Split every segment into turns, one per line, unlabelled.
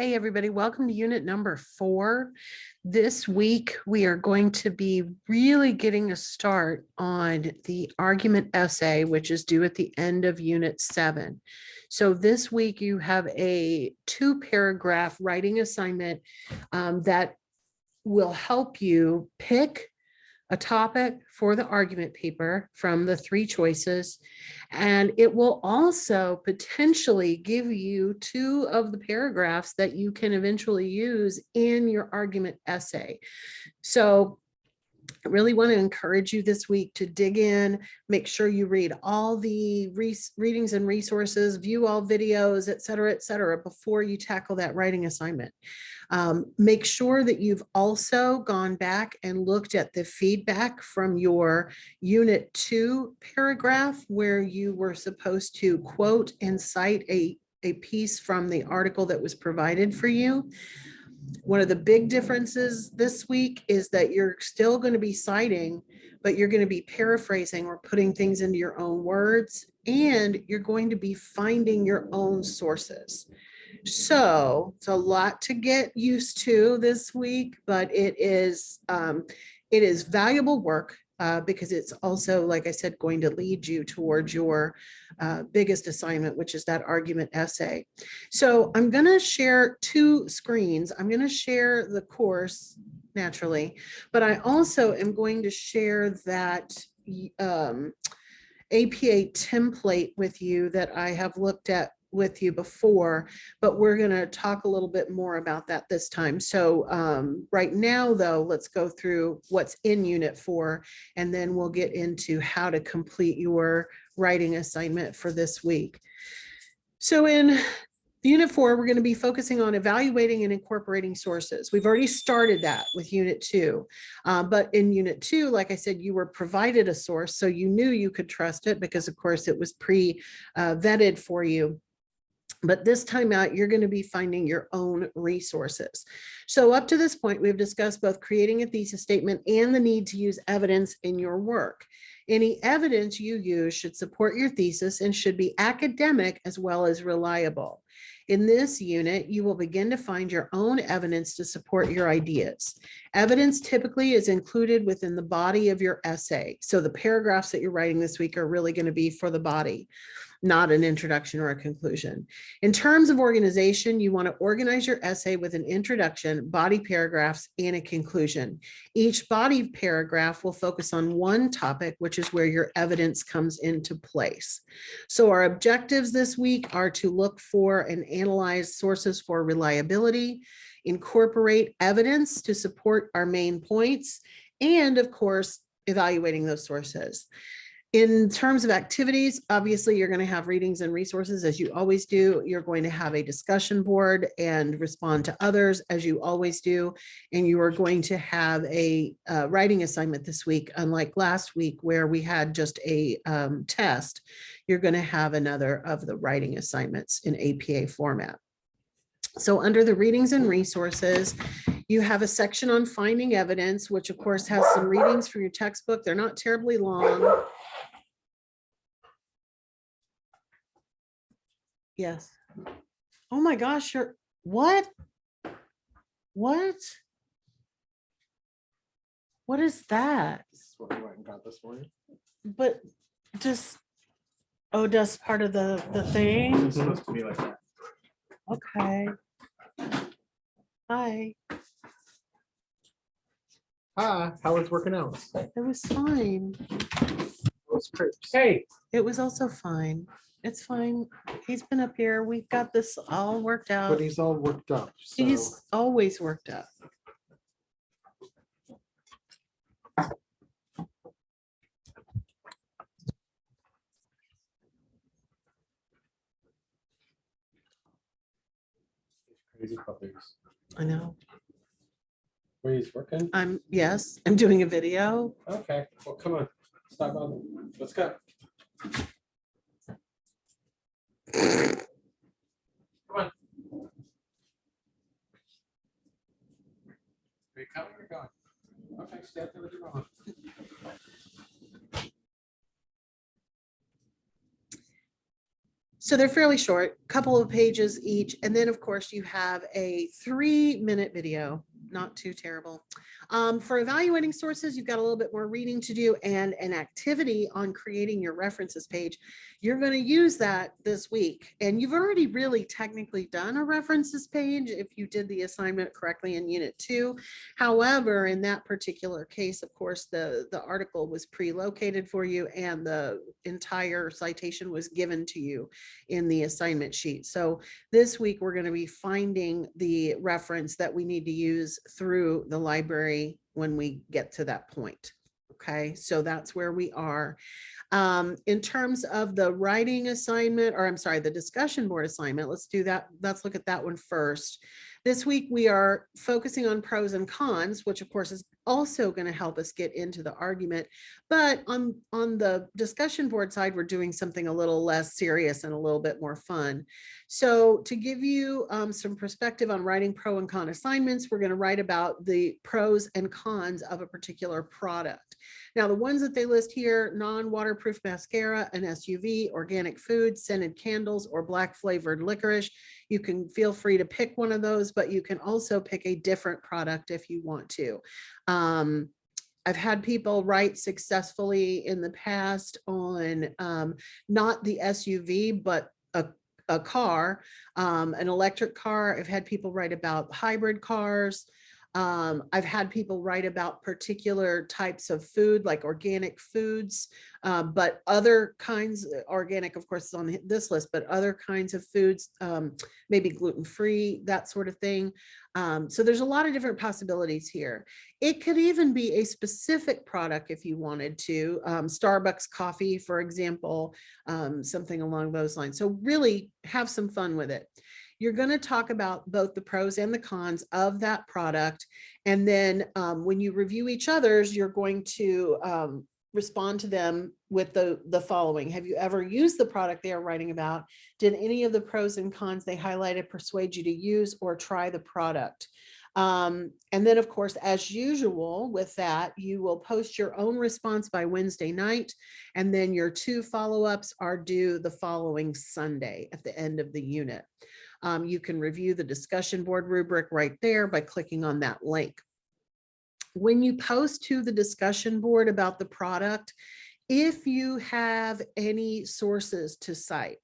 Hey, everybody, welcome to unit number 4. This week, we are going to be really getting a start on the argument essay, which is due at the end of unit 7. So this week, you have a 2-paragraph writing assignment that will help you pick a topic for the argument paper from the 3 choices, and it will also potentially give you 2 of the paragraphs that you can eventually use in your argument essay. So I really want to encourage you this week to dig in, make sure you read all the readings and resources, view all videos, et cetera, before you tackle that writing assignment. Make sure that you've also gone back and looked at the feedback from your unit 2 paragraph where you were supposed to quote and cite a piece from the article that was provided for you. One of the big differences this week is that you're still going to be citing, but you're going to be paraphrasing or putting things into your own words, and you're going to be finding your own sources. So it's a lot to get used to this week, but it is valuable work because it's also, like I said, going to lead you towards your biggest assignment, which is that argument essay. So I'm going to share 2 screens. I'm going to share the course naturally, but I also am going to share that APA template with you that I have looked at with you before, but we're going to talk a little bit more about that this time. So right now, though, let's go through what's in unit 4, and then we'll get into how to complete your writing assignment for this week. So in unit 4, we're going to be focusing on evaluating and incorporating sources. We've already started that with unit 2, but in unit 2, like I said, you were provided a source, so you knew you could trust it because, of course, it was pre-vetted for you. But this time out, you're going to be finding your own resources. So up to this point, we've discussed both creating a thesis statement and the need to use evidence in your work. Any evidence you use should support your thesis and should be academic as well as reliable. In this unit, you will begin to find your own evidence to support your ideas. Evidence typically is included within the body of your essay. So the paragraphs that you're writing this week are really going to be for the body, not an introduction or a conclusion. In terms of organization, you want to organize your essay with an introduction, body paragraphs, and a conclusion. Each body paragraph will focus on one topic, which is where your evidence comes into place. So our objectives this week are to look for and analyze sources for reliability, incorporate evidence to support our main points, and of course, evaluating those sources. In terms of activities, obviously, you're going to have readings and resources as you always do. You're going to have a discussion board and respond to others as you always do. And you are going to have a writing assignment this week, unlike last week where we had just a test. You're going to have another of the writing assignments in APA format. So under the readings and resources, you have a section on finding evidence, which of course has some readings from your textbook. They're not terribly long. Yes. Oh my gosh, you're what? What? What is that?
This is what we went and got this morning.
But just just part of the thing.
It's supposed to be like that.
Okay. Hi.
Ah, how it's working out.
It was fine.
Hey,
It was also fine. It's fine. He's been up here. We've got this all worked out.
but he's all worked up. So.
He's always worked up.
Crazy puppies.
I know.
Where he's working?
Yes, I'm doing a video.
Okay. Well, come on. Stop on. Let's go. Come on. Are you coming or going? Okay, stay up there with your mom.
So they're fairly short, couple of pages each. And then of course you have a 3-minute video, not too terrible. For evaluating sources, you've got a little bit more reading to do and an activity on creating your references page. You're going to use that this week. And you've already really technically done a references page if you did the assignment correctly in Unit 2. However, in that particular case, of course, the article was pre-located for you and the entire citation was given to you in the assignment sheet. So this week, we're going to be finding the reference that we need to use through the library when we get to that point. Okay, so that's where we are. In terms of the writing assignment, or I'm sorry, the discussion board assignment, let's do that. Let's look at that one first. This week, we are focusing on pros and cons, which of course is also going to help us get into the argument. But on the discussion board side, we're doing something a little less serious and a little bit more fun. So to give you some perspective on writing pro and con assignments, we're going to write about the pros and cons of a particular product. Now, the ones that they list here, non-waterproof mascara, an SUV, organic food, scented candles, or black flavored licorice. You can feel free to pick one of those, but you can also pick a different product if you want to. I've had people write successfully in the past on not the SUV, but a car, an electric car. I've had people write about hybrid cars. I've had people write about particular types of food, like organic foods, but other kinds, organic, of course, is on this list, but other kinds of foods, maybe gluten-free, that sort of thing. So there's a lot of different possibilities here. It could even be a specific product if you wanted to, Starbucks coffee, for example, something along those lines. So really have some fun with it. You're going to talk about both the pros and the cons of that product. And then when you review each other's, you're going to respond to them with the following. Have you ever used the product they are writing about? Did any of the pros and cons they highlighted persuade you to use or try the product? And then, of course, as usual with that, you will post your own response by Wednesday night. And then your 2 follow-ups are due the following Sunday at the end of the unit. You can review the discussion board rubric right there by clicking on that link. When you post to the discussion board about the product, if you have any sources to cite,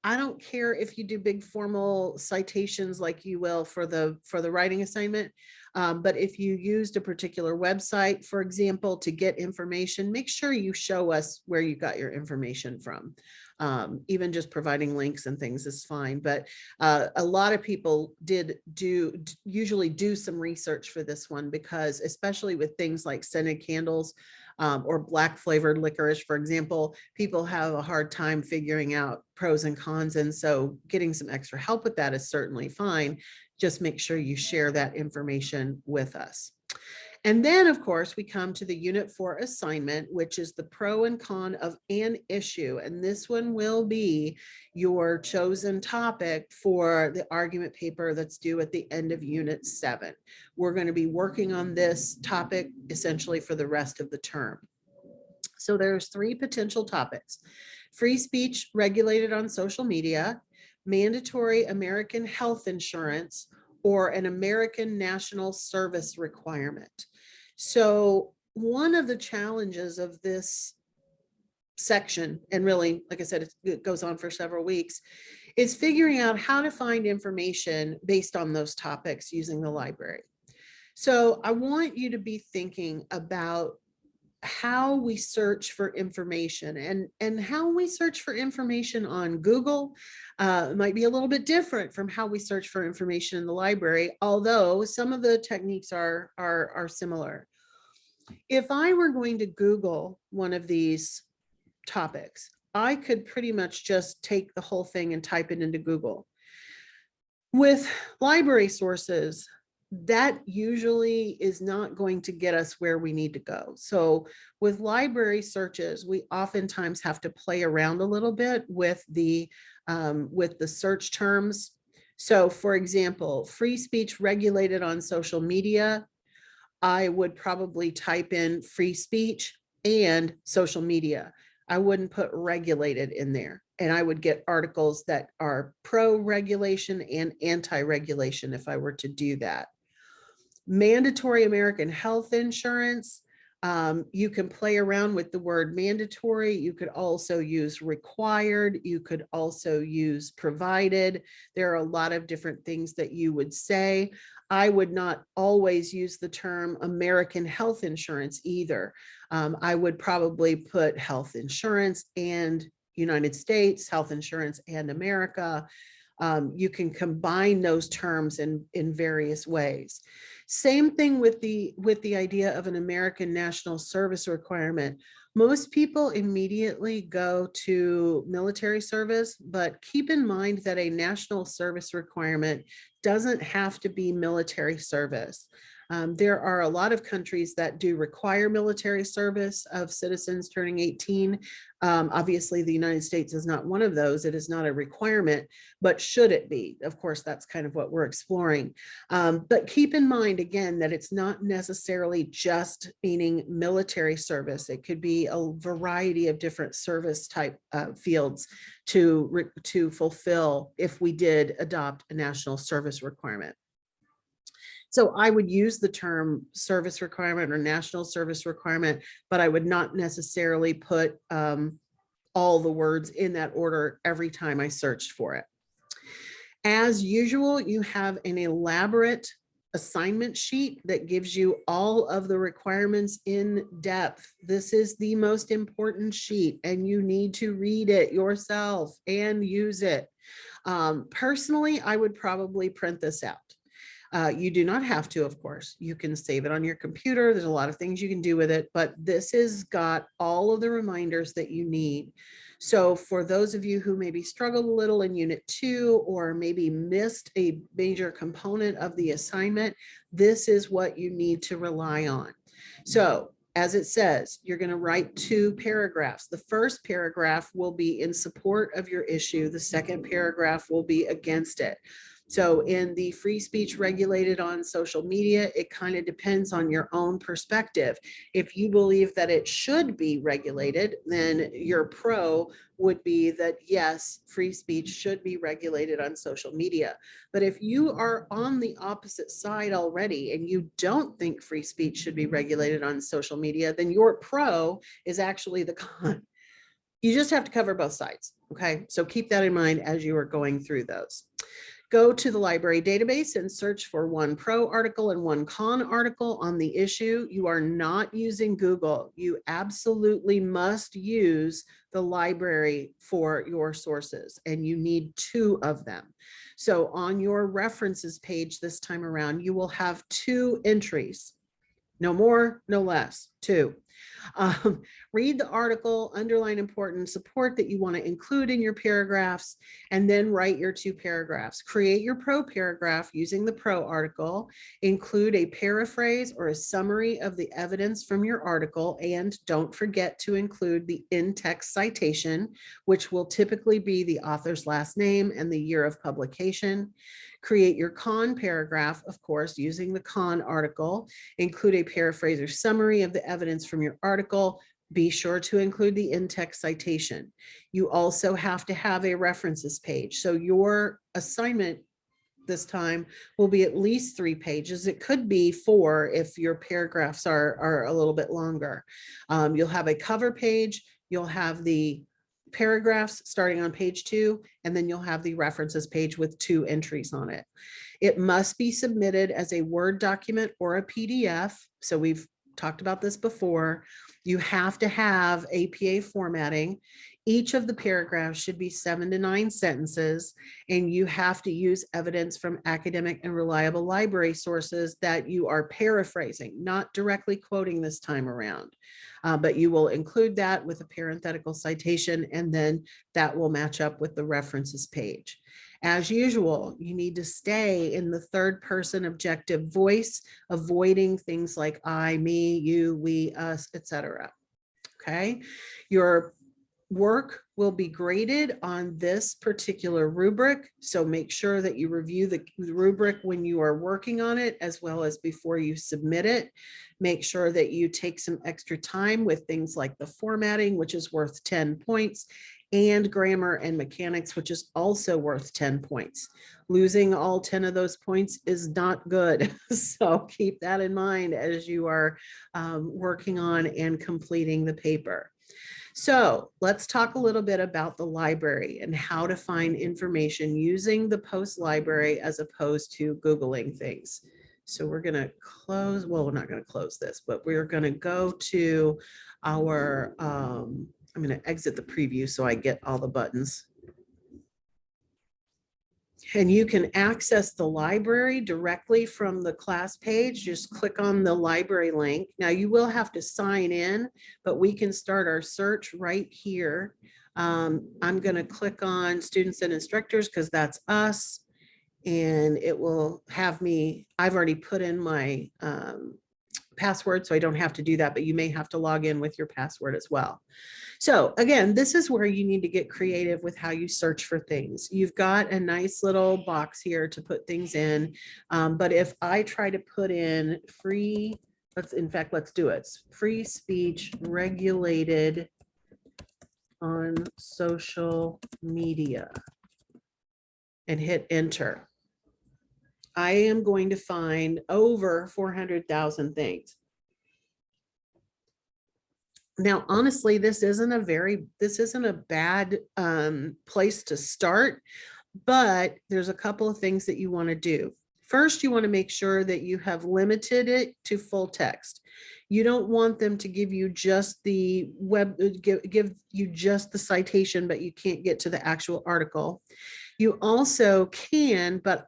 I don't care if you do big formal citations like you will for the writing assignment, but if you used a particular website, for example, to get information, make sure you show us where you got your information from. Even just providing links and things is fine, but a lot of people usually do some research for this one, because especially with things like scented candles, or black flavored licorice, for example, people have a hard time figuring out pros and cons. And so getting some extra help with that is certainly fine. Just make sure you share that information with us. And then, of course, we come to the Unit 4 assignment, which is the pro and con of an issue. And this one will be your chosen topic for the argument paper that's due at the end of Unit 7. We're going to be working on this topic essentially for the rest of the term. So there's 3 potential topics: free speech regulated on social media, mandatory American health insurance, or an American national service requirement. So one of the challenges of this section, and really, like I said, it goes on for several weeks, is figuring out how to find information based on those topics using the library. So I want you to be thinking about how we search for information, and how we search for information on Google might be a little bit different from how we search for information in the library, although some of the techniques are similar. If I were going to Google one of these topics, I could pretty much just take the whole thing and type it into Google. With library sources, that usually is not going to get us where we need to go. So with library searches, we oftentimes have to play around a little bit with the search terms. So for example, free speech regulated on social media, I would probably type in free speech and social media. I wouldn't put regulated in there. And I would get articles that are pro-regulation and anti-regulation if I were to do that. Mandatory American health insurance. You can play around with the word mandatory. You could also use required. You could also use provided. There are a lot of different things that you would say. I would not always use the term American health insurance either. I would probably put health insurance and United States, health insurance and America. You can combine those terms in various ways. Same thing with the idea of an American national service requirement. Most people immediately go to military service, but keep in mind that a national service requirement doesn't have to be military service. There are a lot of countries that do require military service of citizens turning 18. Obviously, the United States is not one of those. It is not a requirement, but should it be? Of course, that's kind of what we're exploring. But keep in mind, again, that it's not necessarily just meaning military service. It could be a variety of different service type fields to fulfill if we did adopt a national service requirement. So I would use the term service requirement or national service requirement, but I would not necessarily put all the words in that order every time I searched for it. As usual, you have an elaborate assignment sheet that gives you all of the requirements in depth. This is the most important sheet and you need to read it yourself and use it. Personally, I would probably print this out. You do not have to, of course. You can save it on your computer. There's a lot of things you can do with it, but this has got all of the reminders that you need. So for those of you who maybe struggled a little in Unit 2 or maybe missed a major component of the assignment, this is what you need to rely on. So as it says, you're going to write 2 paragraphs. The first paragraph will be in support of your issue. The second paragraph will be against it. So in the free speech regulated on social media, it kind of depends on your own perspective. If you believe that it should be regulated, then your pro would be that yes, free speech should be regulated on social media. But if you are on the opposite side already and you don't think free speech should be regulated on social media, then your pro is actually the con. You just have to cover both sides. Okay, so keep that in mind as you are going through those. Go to the library database and search for one pro article and one con article on the issue. You are not using Google. You absolutely must use the library for your sources, and you need 2 of them. So on your references page this time around, you will have 2 entries. No more, no less, 2. Read the article, underline important support that you want to include in your paragraphs, and then write your 2 paragraphs. Create your pro paragraph using the pro article, include a paraphrase or a summary of the evidence from your article, and don't forget to include the in-text citation, which will typically be the author's last name and the year of publication. Create your con paragraph, of course, using the con article. Include a paraphrase or summary of the evidence from your article. Be sure to include the in-text citation. You also have to have a references page. So your assignment this time will be at least 3 pages. It could be 4 if your paragraphs are a little bit longer. You'll have a cover page. You'll have the paragraphs starting on page 2, and then you'll have the references page with 2 entries on it. It must be submitted as a Word document or a PDF. So we've talked about this before. You have to have APA formatting. Each of the paragraphs should be 7 to 9 sentences, and you have to use evidence from academic and reliable library sources that you are paraphrasing, not directly quoting this time around. But you will include that with a parenthetical citation, and then that will match up with the references page. As usual, you need to stay in the 3rd person objective voice, avoiding things like I, me, you, we, us, etc. Okay, your work will be graded on this particular rubric. So make sure that you review the rubric when you are working on it, as well as before you submit it. Make sure that you take some extra time with things like the formatting, which is worth 10 points, and grammar and mechanics, which is also worth 10 points. Losing all 10 of those points is not good. So keep that in mind as you are working on and completing the paper. So let's talk a little bit about the library and how to find information using the post library as opposed to Googling things. So we're going to close, well, we're not going to close this, but we're going to go to our, I'm going to exit the preview so I get all the buttons. And you can access the library directly from the class page. Just click on the library link. Now you will have to sign in, but we can start our search right here. I'm going to click on students and instructors because that's us. And it will have me, I've already put in my password, so I don't have to do that, but you may have to log in with your password as well. So again, this is where you need to get creative with how you search for things. You've got a nice little box here to put things in. But if I try to put in free, let's do it. Free speech regulated on social media and hit enter, I am going to find over 400,000 things. Now, honestly, this isn't a bad place to start, but there's a couple of things that you want to do. First, you want to make sure that you have limited it to full text. You don't want them to give you just the give you just the citation, but you can't get to the actual article. You also can, but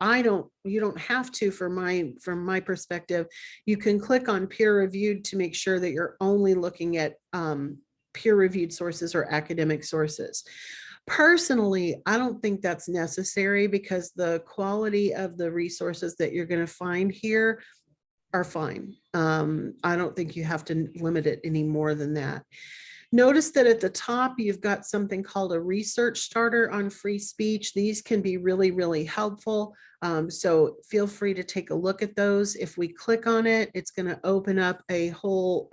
you don't have to from my perspective. You can click on peer reviewed to make sure that you're only looking at peer reviewed sources or academic sources. Personally, I don't think that's necessary because the quality of the resources that you're going to find here are fine. I don't think you have to limit it any more than that. Notice that at the top, you've got something called a research starter on free speech. These can be really, really helpful. So feel free to take a look at those. If we click on it, it's going to open up a whole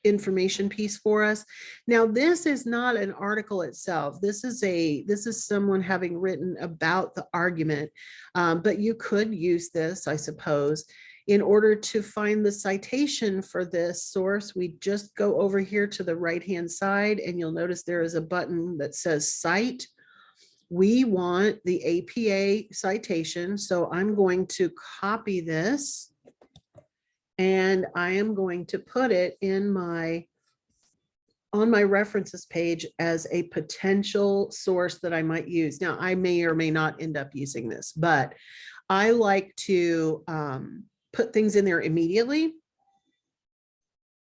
information piece for us. Now, this is not an article itself. This is someone having written about the argument, but you could use this, I suppose. In order to find the citation for this source, we just go over here to the right-hand side, and you'll notice there is a button that says Cite. We want the APA citation, so I'm going to copy this, and I am going to put it in on my references page as a potential source that I might use. Now, I may or may not end up using this, but I like to put things in there immediately.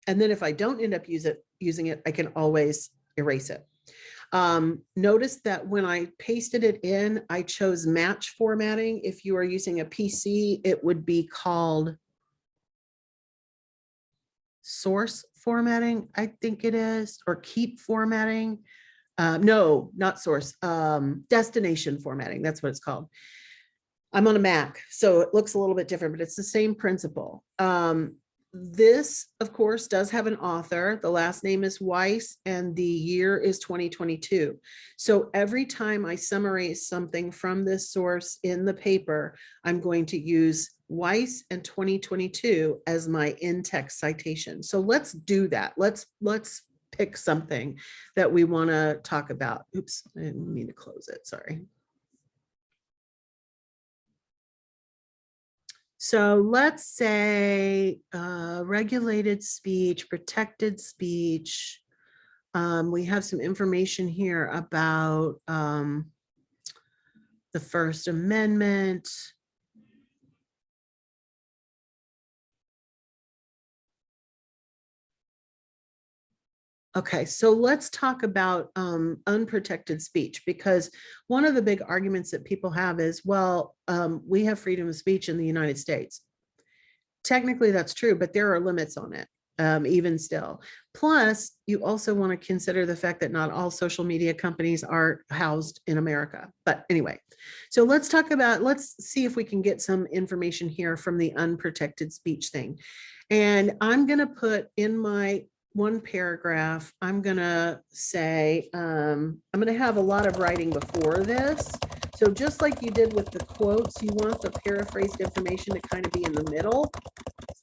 And then if I don't end up using it, I can always erase it. Notice that when I pasted it in, I chose match formatting. If you are using a PC, it would be called source formatting, I think it is, or keep formatting. No, not source, destination formatting. That's what it's called. I'm on a Mac, so it looks a little bit different, but it's the same principle. This, of course, does have an author. The last name is Weiss, and the year is 2022. So every time I summarize something from this source in the paper, I'm going to use Weiss and 2022 as my in-text citation. So let's do that. Let's pick something that we want to talk about. Oops, I didn't mean to close it. Sorry. So let's say regulated speech, protected speech. We have some information here about the First Amendment. Okay, so let's talk about unprotected speech, because one of the big arguments that people have is, well, we have freedom of speech in the United States. Technically, that's true, but there are limits on it. even still. Plus, you also want to consider the fact that not all social media companies are housed in America. But anyway, so let's see if we can get some information here from the unprotected speech thing. And I'm going to put in my one paragraph, I'm going to say, I'm going to have a lot of writing before this. So just like you did with the quotes, you want the paraphrased information to kind of be in the middle.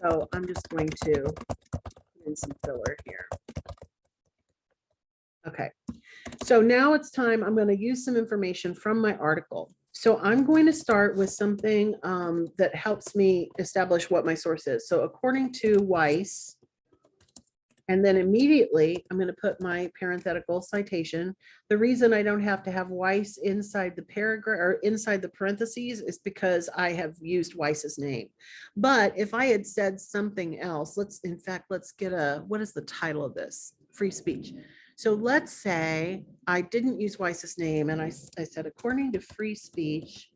So I'm just going to put in some filler here. Okay, so now it's time. I'm going to use some information from my article. So I'm going to start with something that helps me establish what my source is. So according to Weiss, and then immediately I'm going to put my parenthetical citation. The reason I don't have to have Weiss inside the paragraph or inside the parentheses is because I have used Weiss's name. But if I had said something else, let's get what is the title of this? Free speech. So let's say I didn't use Weiss's name and I said, according to free speech,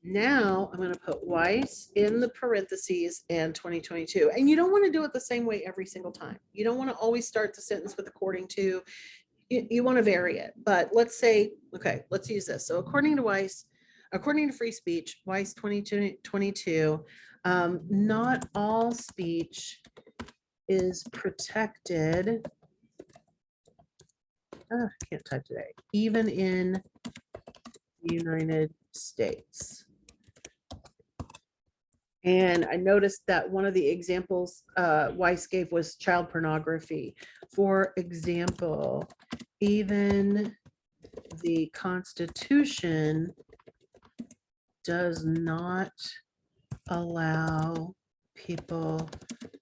now I'm going to put Weiss in the parentheses and 2022. And you don't want to do it the same way every single time. You don't want to always start the sentence with according to. You want to vary it. But let's say, okay, let's use this. So according to Weiss, according to free speech, Weiss 2022, not all speech is protected. I can't type today, even in the United States. And I noticed that one of the examples Weiss gave was child pornography. For example, even the Constitution does not allow people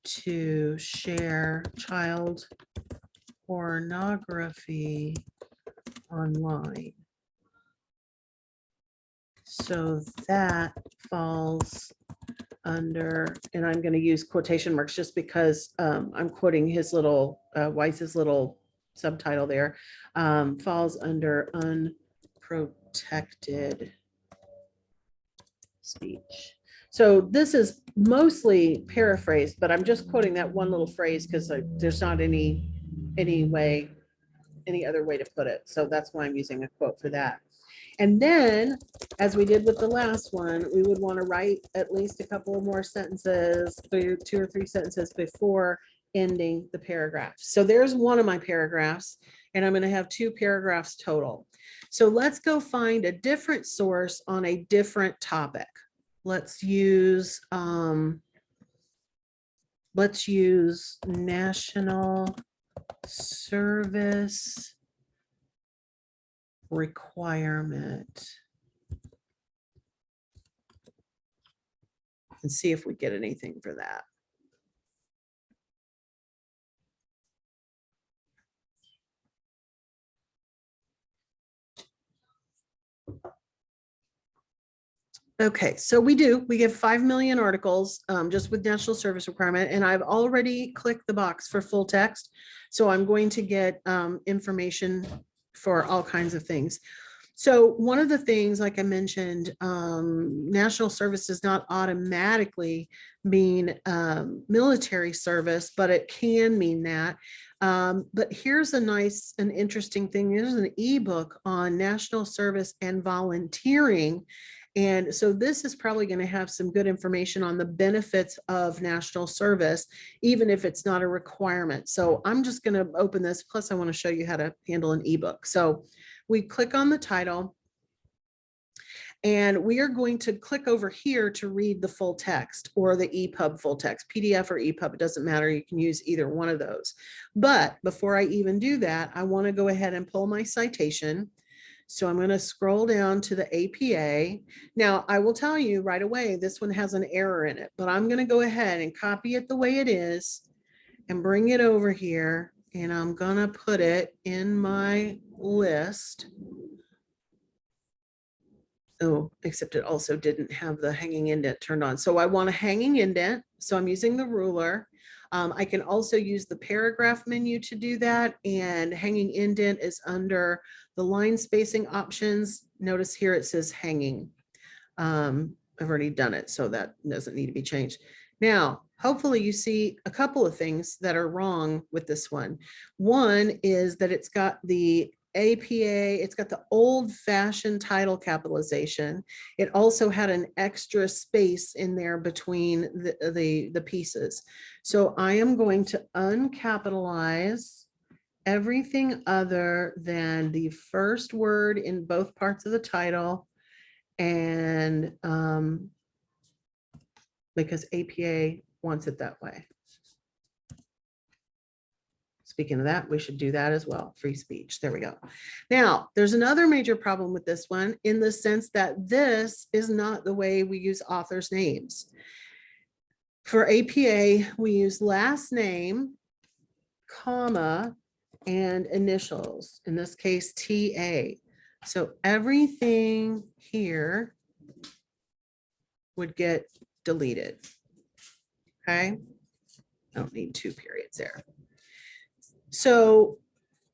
to share child pornography online. So that falls under, and I'm going to use quotation marks just because I'm quoting his little, Weiss's little subtitle there, falls under unprotected speech. So this is mostly paraphrased, but I'm just quoting that one little phrase because there's not any other way to put it. So that's why I'm using a quote for that. And then, as we did with the last one, we would want to write at least a couple of more sentences, 2 or 3 sentences before ending the paragraph. So there's one of my paragraphs, and I'm going to have 2 paragraphs total. So let's go find a different source on a different topic. Let's use national service requirement and see if we get anything for that. Okay, so we get 5 million articles just with national service requirement, and I've already clicked the box for full text. So I'm going to get information for all kinds of things. So one of the things, like I mentioned, national service does not automatically mean military service, but it can mean that. But here's an interesting thing. There's an ebook on national service and volunteering. And so this is probably going to have some good information on the benefits of national service, even if it's not a requirement. So I'm just going to open this. Plus, I want to show you how to handle an ebook. So we click on the title, and we are going to click over here to read the full text or the EPUB full text, PDF or EPUB. It doesn't matter. You can use either one of those. But before I even do that, I want to go ahead and pull my citation. So I'm going to scroll down to the APA. Now, I will tell you right away, this one has an error in it, but I'm going to go ahead and copy it the way it is and bring it over here. And I'm going to put it in my list. Oh, except it also didn't have the hanging indent turned on. So I want a hanging indent. So I'm using the ruler. I can also use the paragraph menu to do that. And hanging indent is under the line spacing options. Notice here it says hanging. I've already done it, so that doesn't need to be changed. Now, hopefully you see a couple of things that are wrong with this one. One is that it's got the APA, it's got the old fashioned title capitalization. It also had an extra space in there between the pieces. So I am going to uncapitalize everything other than the first word in both parts of the title, and because APA wants it that way. Speaking of that, we should do that as well. Free speech. There we go. Now, there's another major problem with this one in the sense that this is not the way we use authors' names. For APA, we use last name, comma, and initials, in this case, TA. So everything here would get deleted. Okay. I don't need two periods there. So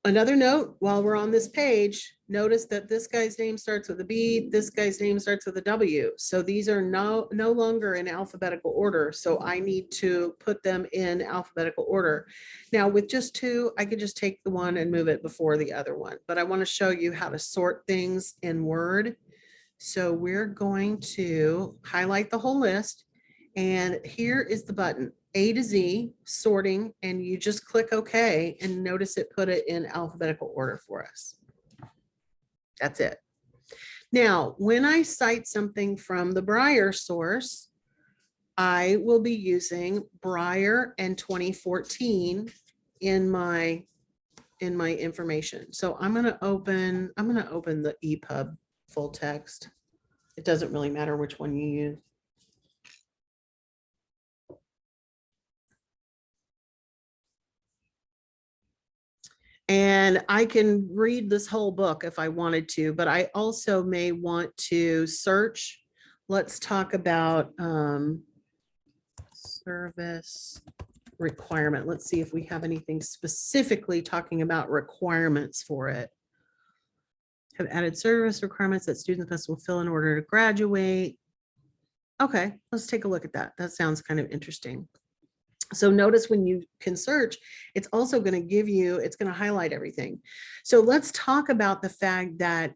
another note, while we're on this page, notice that this guy's name starts with a B, this guy's name starts with a W. So these are no longer in alphabetical order. So I need to put them in alphabetical order. Now with just two, I could just take the one and move it before the other one, but I want to show you how to sort things in Word. So we're going to highlight the whole list, and here is the button, A to Z, sorting, and you just click OK, and notice it put it in alphabetical order for us. That's it. Now, when I cite something from the Breyer source, I will be using Breyer and 2014 in my information. So I'm going to open the EPUB full text. It doesn't really matter which one you use. And I can read this whole book if I wanted to, but I also may want to search. Let's talk about service requirement. Let's see if we have anything specifically talking about requirements for it. Have added service requirements that students must fulfill in order to graduate. Okay, let's take a look at that. That sounds kind of interesting. So notice when you can search, it's also going to give you, it's going to highlight everything. So let's talk about the fact that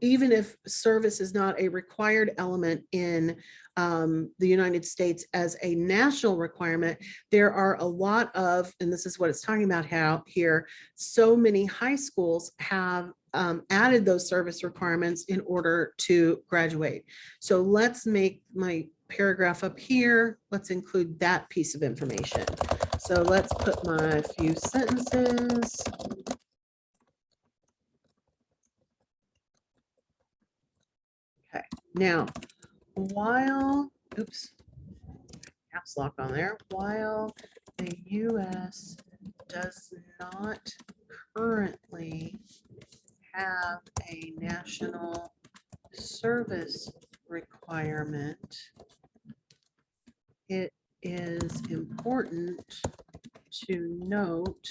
even if service is not a required element in the United States as a national requirement, there are a lot of, and this is what it's talking about how here, so many high schools have added those service requirements in order to graduate. So let's make my paragraph up here. Let's include that piece of information. So let's put my few sentences. Okay, now, while, oops, caps lock on there, while the US does not currently have a national service requirement, it is important to note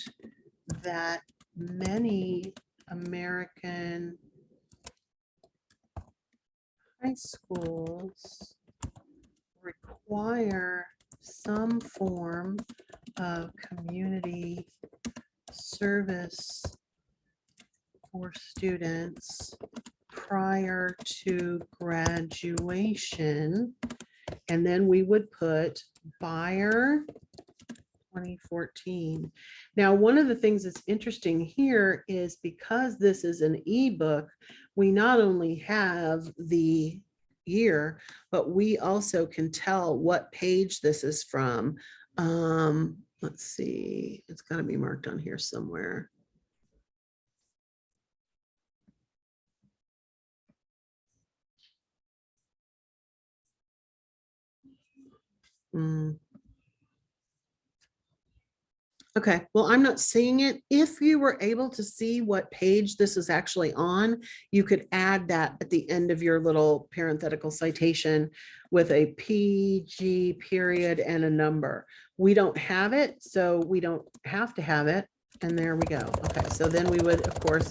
that many American high schools require some form of community service for students prior to graduation. And then we would put Breyer 2014. Now, one of the things that's interesting here is because this is an ebook, we not only have the year, but we also can tell what page this is from. Let's see, it's got to be marked on here somewhere. Okay, well, I'm not seeing it. If you were able to see what page this is actually on, you could add that at the end of your little parenthetical citation with a PG period and a number. We don't have it, so we don't have to have it. And there we go. Okay, so then we would, of course,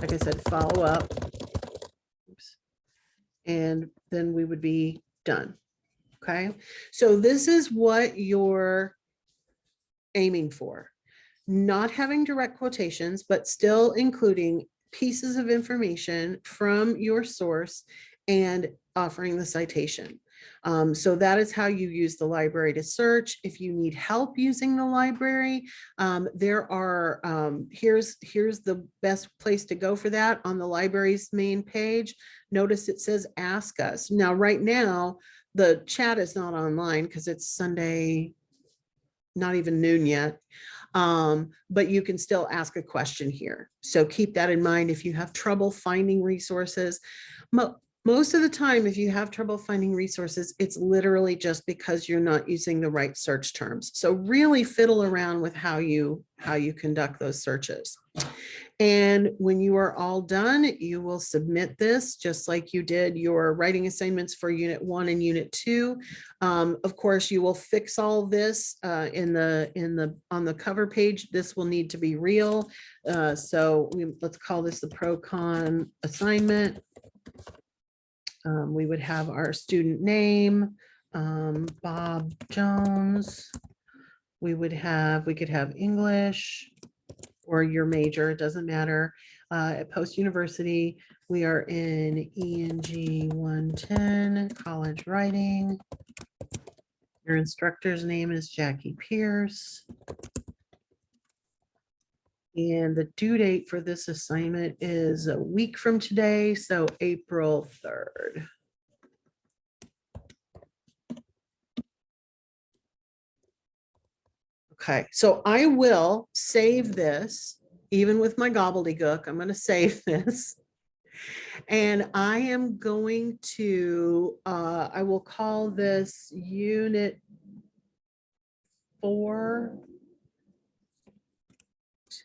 like I said, follow up. Oops. And then we would be done. Okay, so this is what you're aiming for. Not having direct quotations, but still including pieces of information from your source and offering the citation. So that is how you use the library to search. If you need help using the library, there are, here's the best place to go for that on the library's main page. Notice it says ask us. Now, right now, the chat is not online because it's Sunday, not even noon yet. But you can still ask a question here. So keep that in mind if you have trouble finding resources. Most of the time, if you have trouble finding resources, it's literally just because you're not using the right search terms. So really fiddle around with how you conduct those searches. And when you are all done, you will submit this just like you did your writing assignments for Unit 1 and Unit 2. Of course, you will fix all this on the cover page. This will need to be real. Let's call this the pro-con assignment. We would have our student name, Bob Jones. We could have English or your major, it doesn't matter. At Post University, we are in ENG110, college writing. Your instructor's name is Jackie Pierce. And the due date for this assignment is a week from today, so April 3rd. Okay, so I will save this, even with my gobbledygook, I'm going to save this. And I am going to, I will call this Unit 4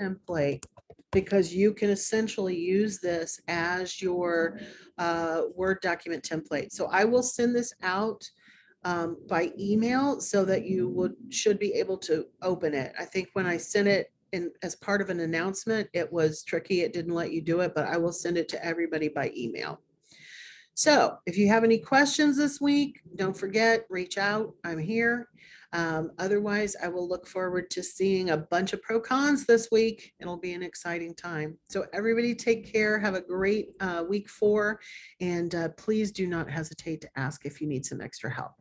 template, because you can essentially use this as your Word document template. So I will send this out by email so that you should be able to open it. I think when I sent it as part of an announcement, it was tricky. It didn't let you do it, but I will send it to everybody by email. So if you have any questions this week, don't forget, reach out. I'm here. Otherwise, I will look forward to seeing a bunch of pro-cons this week. It'll be an exciting time. So everybody take care. Have a great week 4. And please do not hesitate to ask if you need some extra help.